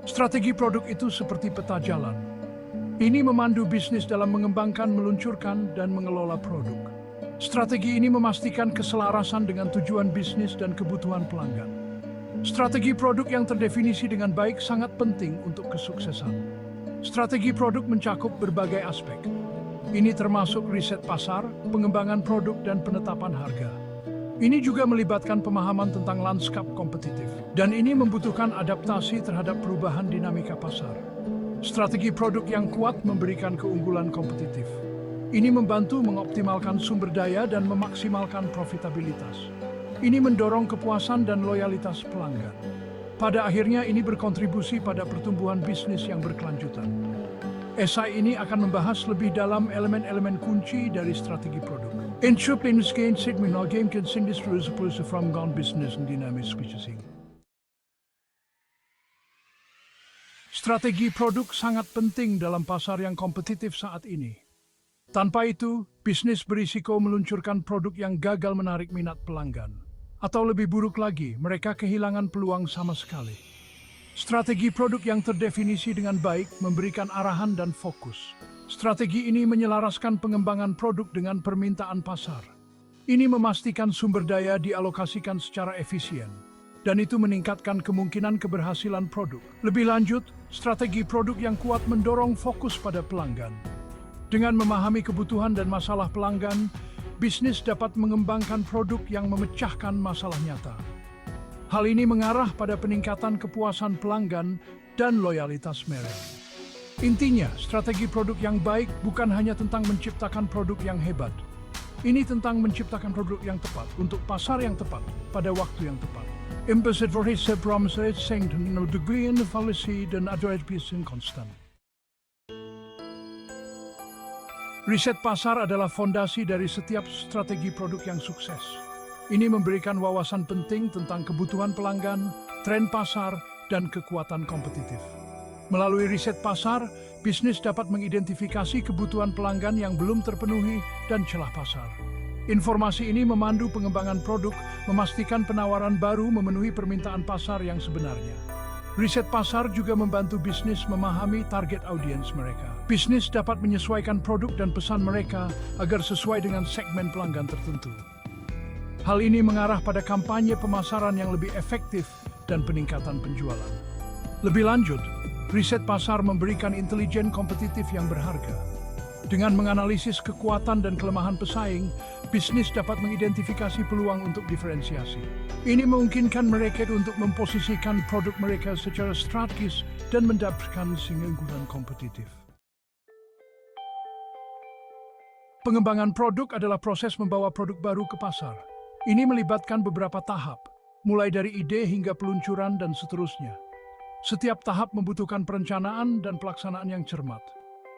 Strategi produk itu seperti peta jalan. Ini memandu bisnis dalam mengembangkan, meluncurkan, dan mengelola produk. Strategi ini memastikan keselarasan dengan tujuan bisnis dan kebutuhan pelanggan. Strategi produk yang terdefinisi dengan baik sangat penting untuk kesuksesan. Strategi produk mencakup berbagai aspek. Ini termasuk riset pasar, pengembangan produk, dan penetapan harga. Ini juga melibatkan pemahaman tentang lanskap kompetitif. Dan ini membutuhkan adaptasi terhadap perubahan dinamika pasar. Strategi produk yang kuat memberikan keunggulan kompetitif. Ini membantu mengoptimalkan sumber daya dan memaksimalkan profitabilitas. Ini mendorong kepuasan dan loyalitas pelanggan. Pada akhirnya ini berkontribusi pada pertumbuhan bisnis yang berkelanjutan. Esai ini akan membahas lebih dalam elemen-elemen kunci dari strategi produk. Entrepreneurs gain signal game can sing this through as from gone business and dynamic species. Strategi produk sangat penting dalam pasar yang kompetitif saat ini. Tanpa itu, bisnis berisiko meluncurkan produk yang gagal menarik minat pelanggan. Atau lebih buruk lagi, mereka kehilangan peluang sama sekali. Strategi produk yang terdefinisi dengan baik memberikan arahan dan fokus. Strategi ini menyelaraskan pengembangan produk dengan permintaan pasar. Ini memastikan sumber daya dialokasikan secara efisien, dan itu meningkatkan kemungkinan keberhasilan produk. Lebih lanjut, strategi produk yang kuat mendorong fokus pada pelanggan. Dengan memahami kebutuhan dan masalah pelanggan, bisnis dapat mengembangkan produk yang memecahkan masalah nyata. Hal ini mengarah pada peningkatan kepuasan pelanggan dan loyalitas merek. Intinya, strategi produk yang baik bukan hanya tentang menciptakan produk yang hebat. Ini tentang menciptakan produk yang tepat untuk pasar yang tepat pada waktu yang tepat. Implicit for his promises saying no degree in the policy dan adaptation konstan. Riset pasar adalah fondasi dari setiap strategi produk yang sukses. Ini memberikan wawasan penting tentang kebutuhan pelanggan, tren pasar, dan kekuatan kompetitif. Melalui riset pasar, bisnis dapat mengidentifikasi kebutuhan pelanggan yang belum terpenuhi dan celah pasar. Informasi ini memandu pengembangan produk, memastikan penawaran baru memenuhi permintaan pasar yang sebenarnya. Riset pasar juga membantu bisnis memahami target audiens mereka. Bisnis dapat menyesuaikan produk dan pesan mereka agar sesuai dengan segmen pelanggan tertentu. Hal ini mengarah pada kampanye pemasaran yang lebih efektif dan peningkatan penjualan. Lebih lanjut, riset pasar memberikan intelijen kompetitif yang berharga. Dengan menganalisis kekuatan dan kelemahan pesaing, bisnis dapat mengidentifikasi peluang untuk diferensiasi. Ini memungkinkan mereka untuk memposisikan produk mereka secara strategis dan mendapatkan keunggulan kompetitif. Pengembangan produk adalah proses membawa produk baru ke pasar. Ini melibatkan beberapa tahap, mulai dari ide hingga peluncuran dan seterusnya. Setiap tahap membutuhkan perencanaan dan pelaksanaan yang cermat.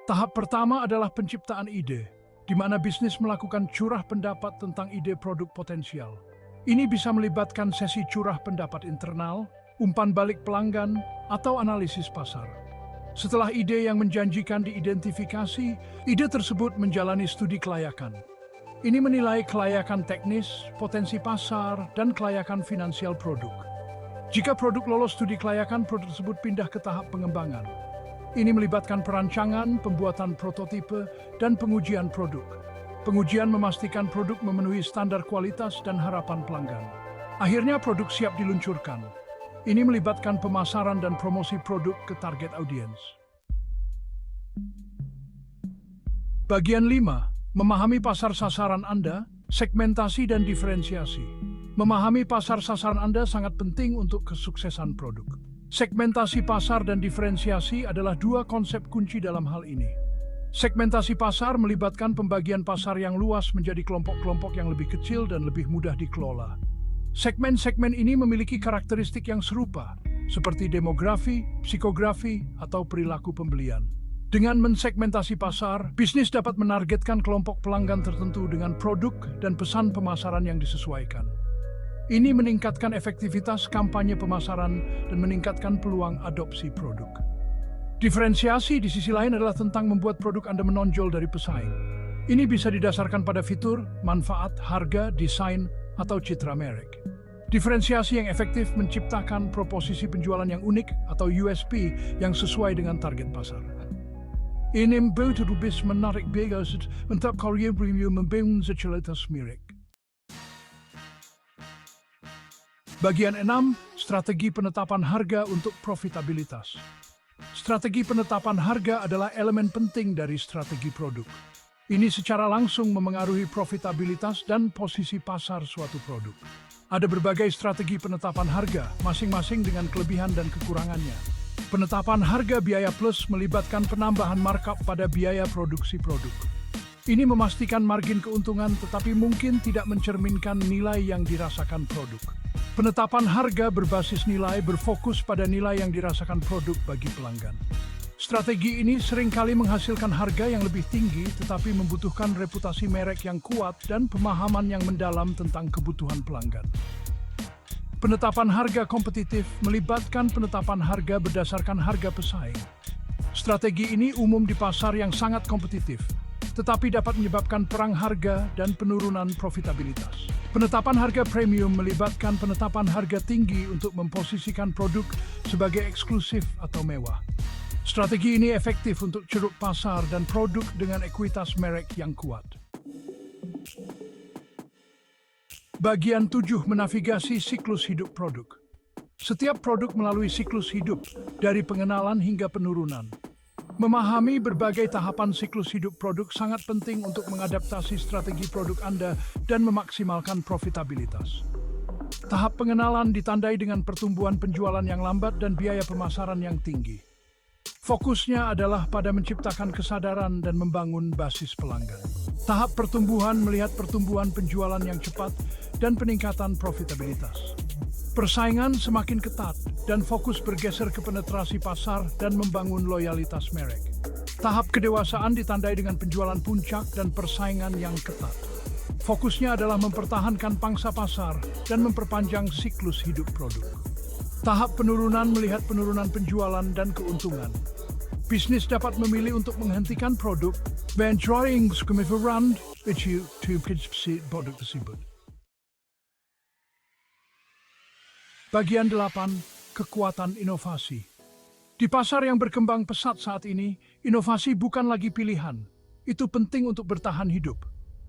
Tahap pertama adalah penciptaan ide, di mana bisnis melakukan curah pendapat tentang ide produk potensial. Ini bisa melibatkan sesi curah pendapat internal, umpan balik pelanggan, atau analisis pasar. Setelah ide yang menjanjikan diidentifikasi, ide tersebut menjalani studi kelayakan. Ini menilai kelayakan teknis, potensi pasar, dan kelayakan finansial produk. Jika produk lolos studi kelayakan, produk tersebut pindah ke tahap pengembangan. Ini melibatkan perancangan, pembuatan prototipe, dan pengujian produk. Pengujian memastikan produk memenuhi standar kualitas dan harapan pelanggan. Akhirnya produk siap diluncurkan. Ini melibatkan pemasaran dan promosi produk ke target audiens. Bagian 5. Memahami pasar sasaran Anda, segmentasi dan diferensiasi. Memahami pasar sasaran Anda sangat penting untuk kesuksesan produk. Segmentasi pasar dan diferensiasi adalah dua konsep kunci dalam hal ini. Segmentasi pasar melibatkan pembagian pasar yang luas menjadi kelompok-kelompok yang lebih kecil dan lebih mudah dikelola. Segmen-segmen ini memiliki karakteristik yang serupa, seperti demografi, psikografi, atau perilaku pembelian. Dengan mensegmentasi pasar, bisnis dapat menargetkan kelompok pelanggan tertentu dengan produk dan pesan pemasaran yang disesuaikan. Ini meningkatkan efektivitas kampanye pemasaran dan meningkatkan peluang adopsi produk. Diferensiasi di sisi lain adalah tentang membuat produk Anda menonjol dari pesaing. Ini bisa didasarkan pada fitur, manfaat, harga, desain, atau citra merek. Diferensiasi yang efektif menciptakan proposisi penjualan yang unik atau USP yang sesuai dengan target pasar. Ini membantu bis menarik biaya untuk karya premium membangun sekalitas milik. Bagian 6, strategi penetapan harga untuk profitabilitas. Strategi penetapan harga adalah elemen penting dari strategi produk. Ini secara langsung memengaruhi profitabilitas dan posisi pasar suatu produk. Ada berbagai strategi penetapan harga, masing-masing dengan kelebihan dan kekurangannya. Penetapan harga biaya plus melibatkan penambahan markup pada biaya produksi produk. Ini memastikan margin keuntungan tetapi mungkin tidak mencerminkan nilai yang dirasakan produk. Penetapan harga berbasis nilai berfokus pada nilai yang dirasakan produk bagi pelanggan. Strategi ini seringkali menghasilkan harga yang lebih tinggi tetapi membutuhkan reputasi merek yang kuat dan pemahaman yang mendalam tentang kebutuhan pelanggan. Penetapan harga kompetitif melibatkan penetapan harga berdasarkan harga pesaing. Strategi ini umum di pasar yang sangat kompetitif, tetapi dapat menyebabkan perang harga dan penurunan profitabilitas. Penetapan harga premium melibatkan penetapan harga tinggi untuk memposisikan produk sebagai eksklusif atau mewah. Strategi ini efektif untuk ceruk pasar dan produk dengan ekuitas merek yang kuat. Bagian 7, menavigasi siklus hidup produk. Setiap produk melalui siklus hidup, dari pengenalan hingga penurunan. Memahami berbagai tahapan siklus hidup produk sangat penting untuk mengadaptasi strategi produk Anda dan memaksimalkan profitabilitas. Tahap pengenalan ditandai dengan pertumbuhan penjualan yang lambat dan biaya pemasaran yang tinggi. Fokusnya adalah pada menciptakan kesadaran dan membangun basis pelanggan. Tahap pertumbuhan melihat pertumbuhan penjualan yang cepat dan peningkatan profitabilitas. Persaingan semakin ketat dan fokus bergeser ke penetrasi pasar dan membangun loyalitas merek. Tahap kedewasaan ditandai dengan penjualan puncak dan persaingan yang ketat. Fokusnya adalah mempertahankan pangsa pasar dan memperpanjang siklus hidup produk. Tahap penurunan melihat penurunan penjualan dan keuntungan. Bisnis dapat memilih untuk menghentikan produk dan trying run to produk tersebut. Bagian 8, kekuatan inovasi. Di pasar yang berkembang pesat saat ini, inovasi bukan lagi pilihan. Itu penting untuk bertahan hidup.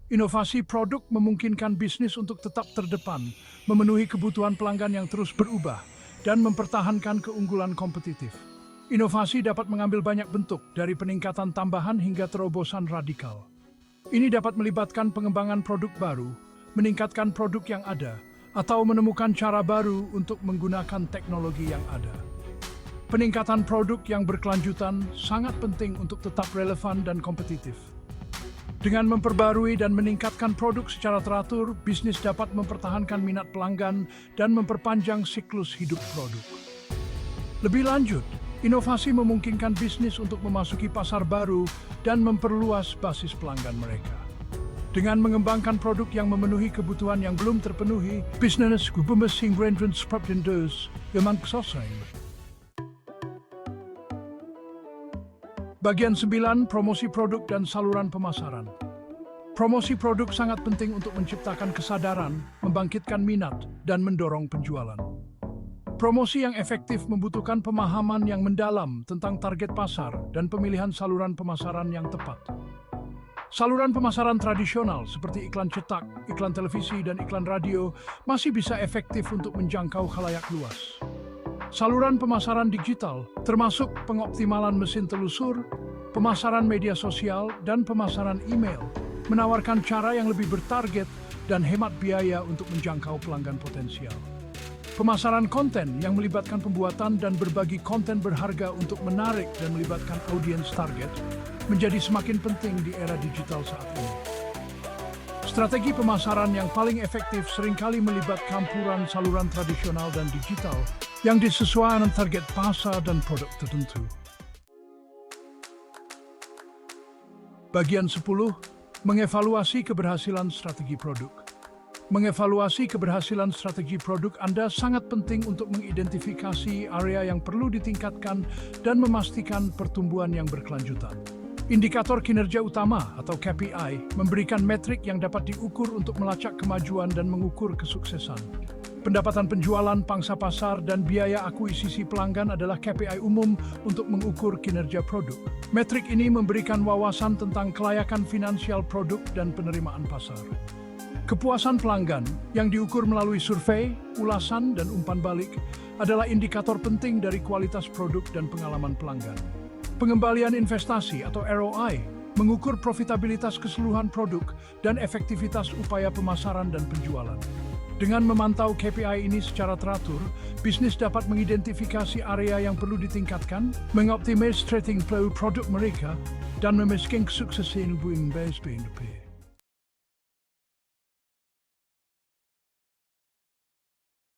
Inovasi produk memungkinkan bisnis untuk tetap terdepan, memenuhi kebutuhan pelanggan yang terus berubah, dan mempertahankan keunggulan kompetitif. Inovasi dapat mengambil banyak bentuk, dari peningkatan tambahan hingga terobosan radikal. Ini dapat melibatkan pengembangan produk baru, meningkatkan produk yang ada, atau menemukan cara baru untuk menggunakan teknologi yang ada. Peningkatan produk yang berkelanjutan sangat penting untuk tetap relevan dan kompetitif. Dengan memperbarui dan meningkatkan produk secara teratur, bisnis dapat mempertahankan minat pelanggan dan memperpanjang siklus hidup produk. Lebih lanjut, inovasi memungkinkan bisnis untuk memasuki pasar baru dan memperluas basis pelanggan mereka. Dengan mengembangkan produk yang memenuhi kebutuhan yang belum terpenuhi, bisnis berkembang berendran seperti yang selesai. Bagian 9, promosi produk dan saluran pemasaran. Promosi produk sangat penting untuk menciptakan kesadaran, membangkitkan minat, dan mendorong penjualan. Promosi yang efektif membutuhkan pemahaman yang mendalam tentang target pasar dan pemilihan saluran pemasaran yang tepat. Saluran pemasaran tradisional seperti iklan cetak, iklan televisi, dan iklan radio masih bisa efektif untuk menjangkau khalayak luas. Saluran pemasaran digital, termasuk pengoptimalan mesin telusur, pemasaran media sosial, dan pemasaran email, menawarkan cara yang lebih bertarget dan hemat biaya untuk menjangkau pelanggan potensial. Pemasaran konten yang melibatkan pembuatan dan berbagi konten berharga untuk menarik dan melibatkan audiens target menjadi semakin penting di era digital saat ini. Strategi pemasaran yang paling efektif seringkali melibatkan campuran saluran tradisional dan digital yang disesuaikan target pasar dan produk tertentu. Bagian 10, mengevaluasi keberhasilan strategi produk. Mengevaluasi keberhasilan strategi produk Anda sangat penting untuk mengidentifikasi area yang perlu ditingkatkan dan memastikan pertumbuhan yang berkelanjutan. Indikator kinerja utama atau KPI memberikan metrik yang dapat diukur untuk melacak kemajuan dan mengukur kesuksesan. Pendapatan penjualan, pangsa pasar, dan biaya akuisisi pelanggan adalah KPI umum untuk mengukur kinerja produk. Metrik ini memberikan wawasan tentang kelayakan finansial produk dan penerimaan pasar. Kepuasan pelanggan yang diukur melalui survei, ulasan, dan umpan balik adalah indikator penting dari kualitas produk dan pengalaman pelanggan. Pengembalian investasi atau ROI mengukur profitabilitas keseluruhan produk dan efektivitas upaya pemasaran dan penjualan. Dengan memantau KPI ini secara teratur, bisnis dapat mengidentifikasi area yang perlu ditingkatkan, mengoptimis trading flow produk mereka, dan memastikan kesuksesan hubungan BSP.